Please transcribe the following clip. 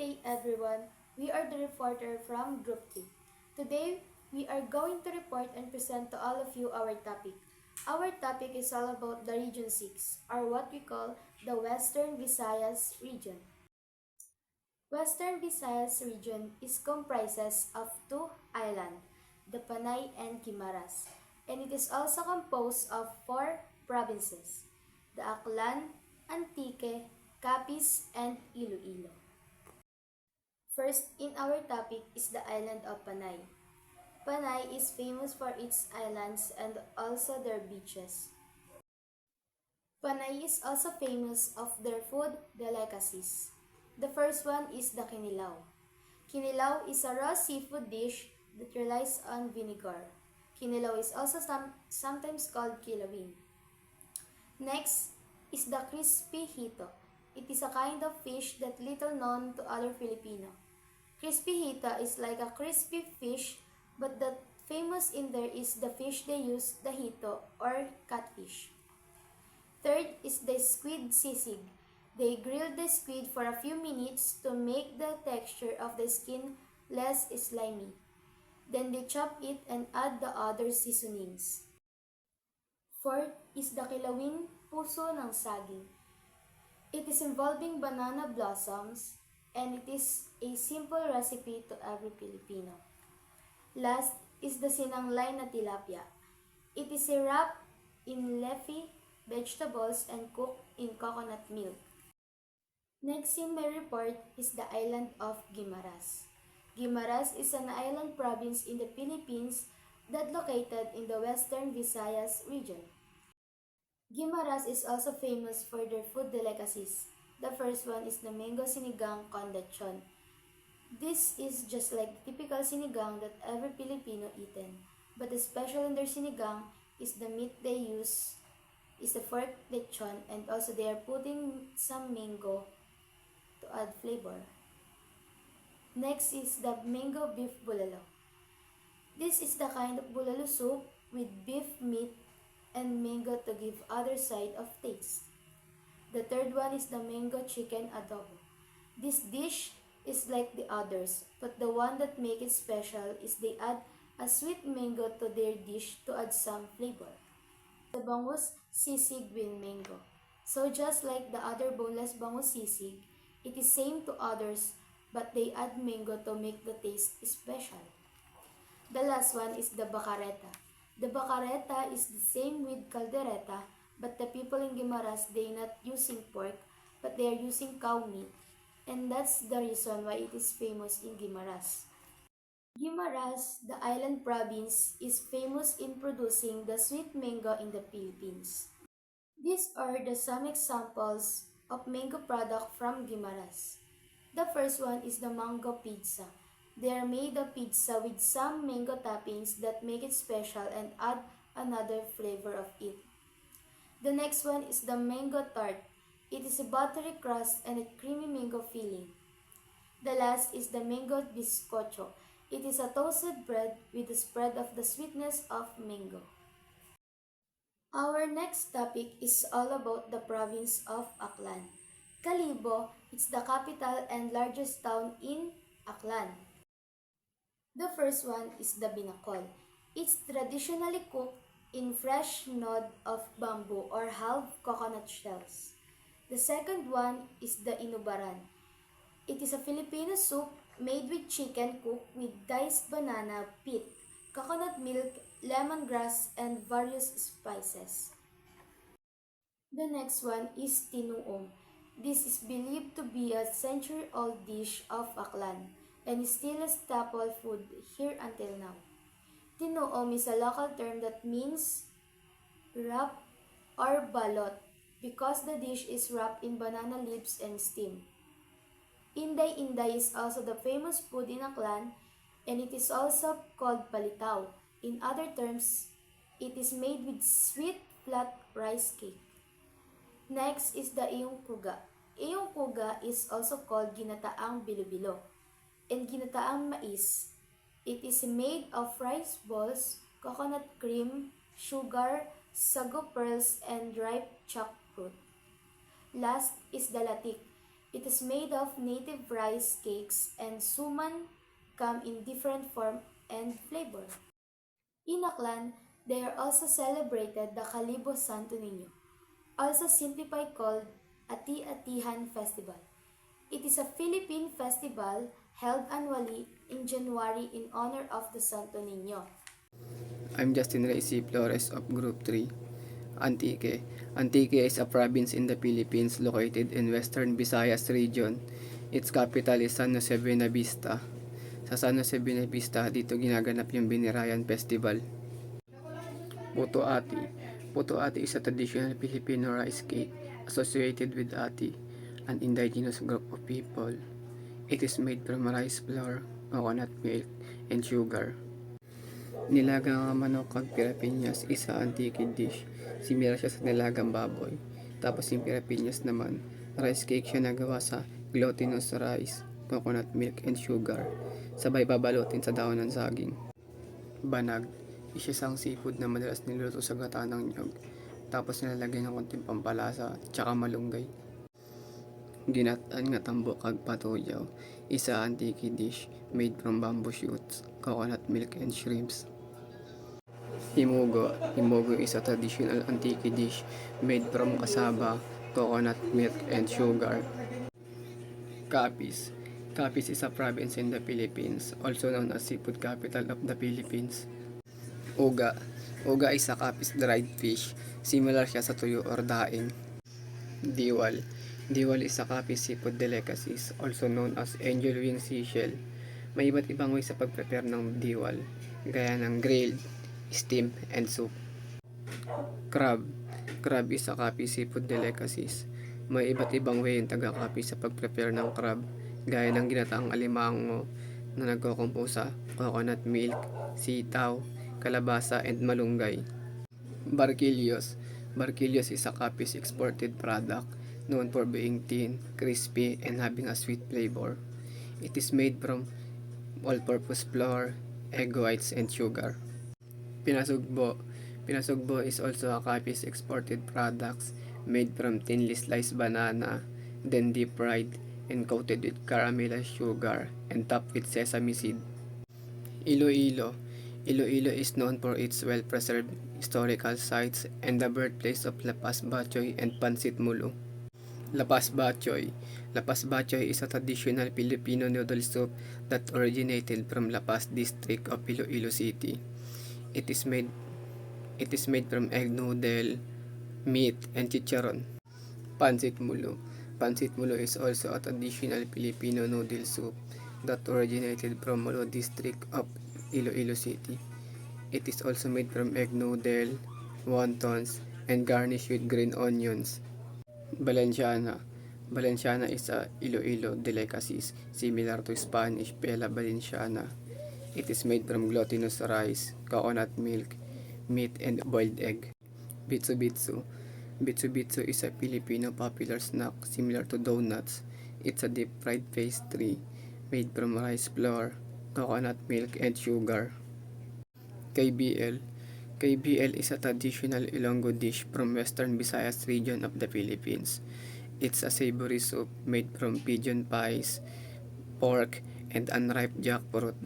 day everyone, we are the reporter from Group 3. Today, we are going to report and present to all of you our topic. Our topic is all about the Region 6, or what we call the Western Visayas region. Western Visayas region is comprises of two islands, the Panay and Guimaras, and it is also composed of four provinces, the Aklan, Antique, Capiz, and Iloilo. First in our topic is the island of Panay. Panay is famous for its islands and also their beaches. Panay is also famous of their food delicacies. The first one is the kinilaw. Kinilaw is a raw seafood dish that relies on vinegar. Kinilaw is also sometimes called kilawin. Next is the crispy hito. It is a kind of fish that little known to other Filipino. Crispy hita is like a crispy fish, but the famous in there is the fish they use, the hito or catfish. Third is the squid sisig. They grill the squid for a few minutes to make the texture of the skin less slimy. Then they chop it and add the other seasonings. Fourth is the kilawin, puso ng saging. It is involving banana blossoms and it is a simple recipe to every Filipino. Last is the sinanglay na tilapia. It is wrapped in leafy vegetables and cooked in coconut milk. Next in my report is the island of Guimaras. Guimaras is an island province in the Philippines that located in the Western Visayas region. Guimaras is also famous for their food delicacies. The first one is the mango sinigang con lechon. This is just like the typical sinigang that every Filipino eaten, but the special in their sinigang is the meat they use is the pork lechon, and also they are putting some mango to add flavor. Next is the mango beef bulalo. This is the kind of bulalo soup with beef meat and mango to give other side of taste. The third one is the mango chicken adobo. This dish is like the others, but the one that make it special is they add a sweet mango to their dish to add some flavor. The bangus sisig with mango. So just like the other boneless bangus sisig, it is same to others, but they add mango to make the taste special. The last one is the bacareta. The bacareta is the same with caldereta, but the people in Guimaras, they not using pork, but they are using cow meat. And that's the reason why it is famous in Guimaras. Guimaras, the island province, is famous in producing the sweet mango in the Philippines. These are the some examples of mango product from Guimaras. The first one is the mango pizza. They are made of pizza with some mango toppings that make it special and add another flavor of it. The next one is the mango tart. It is a buttery crust and a creamy mango filling. The last is the mango bizcocho. It is a toasted bread with a spread of the sweetness of mango. Our next topic is all about the province of Aklan. Kalibo is the capital and largest town in Aklan. The first one is the binakol. It's traditionally cooked in fresh nod of bamboo or halved coconut shells. The second one is the inubaran. It is a Filipino soup made with chicken cooked with diced banana pit, coconut milk, lemongrass, and various spices. The next one is tinuom. This is believed to be a century-old dish of Aklan and is still a staple food here until now. Tinuom is a local term that means wrap or balot because the dish is wrapped in banana leaves and steamed. Inday Inday is also the famous food in Aklan and it is also called palitaw. In other terms, it is made with sweet flat rice cake. Next is the iyong kuga. Iyong kuga is also called ginataang bilo-bilo and ginataang mais. It is made of rice balls, coconut cream, sugar, sago pearls, and ripe chopped fruit. Last is the latik. It is made of native rice cakes and suman come in different form and flavor. In Aklan, they are also celebrated the Kalibo Santo Niño, also simplified called Ati-Atihan Festival. It is a Philippine festival held annually in January in honor of the Santo Niño. I'm Justin Reyes Flores of Group 3. Antique. Antique is a province in the Philippines located in Western Visayas region. Its capital is San Jose Buenavista. Sa San Jose Buenavista, dito ginaganap yung Binirayan Festival. Puto Ati. Puto Ati is a traditional Filipino rice cake associated with Ati, an indigenous group of people. It is made from rice flour, coconut milk, and sugar. Nilagang manok kag pirapinyas isa antique dish. Similar siya sa nilagang baboy. Tapos yung pirapinyas naman, rice cake siya nagawa sa glutinous rice, coconut milk, and sugar. Sabay babalutin sa daon ng saging. Banag, isa isang seafood na madalas niluto sa gata ng nyog. Tapos nilalagyan ng konting pampalasa, tsaka malunggay. Ginataan nga tambok kag patuyaw, isa antique dish made from bamboo shoots, coconut milk, and shrimps. Himugo. Himugo is a traditional antique dish made from cassava, coconut milk, and sugar. Capiz. Capiz is a province in the Philippines, also known as seafood capital of the Philippines. Uga. Uga is a Capiz dried fish. Similar siya sa tuyo or daing. Diwal. Diwal is a Capiz seafood delicacies, also known as angel wing seashell. May iba't ibang way sa pag-prepare ng diwal, gaya ng grilled, steam, and soup. Crab. Crab is a Capiz seafood delicacies. May iba't ibang way yung taga-Capiz sa pag-prepare ng crab, gaya ng ginataang alimango na nagkokompo sa coconut milk, sitaw, kalabasa, and malunggay. Barquillos. Barquillos is a Capiz exported product known for being thin, crispy, and having a sweet flavor. It is made from all-purpose flour, egg whites, and sugar. Pinasugbo. Pinasugbo is also a Capiz exported products made from thinly sliced banana, then deep fried and coated with caramelized sugar and topped with sesame seed. Iloilo. Iloilo is known for its well-preserved historical sites and the birthplace of Lapas Bachoy and Pansit Mulo. Lapas Bachoy. Lapas Bachoy is a traditional Filipino noodle soup that originated from Lapas district of Iloilo City. It is made from egg noodle, meat, and chicharon. Pansit Mulo. Pansit Mulo is also a traditional Filipino noodle soup that originated from Mulo district of Iloilo City. It is also made from egg noodle, wontons, and garnished with green onions. Valenciana. Valenciana is a Iloilo delicacies similar to Spanish Pela Valenciana. It is made from glutinous rice, coconut milk, meat, and boiled egg. Bitsu-bitsu. Bitsu-bitsu is a Filipino popular snack similar to donuts. It's a deep fried pastry made from rice flour, coconut milk, and sugar. KBL. KBL is a traditional Ilonggo dish from Western Visayas region of the Philippines. It's a savory soup made from pigeon pies, pork, and unripe jackfruit.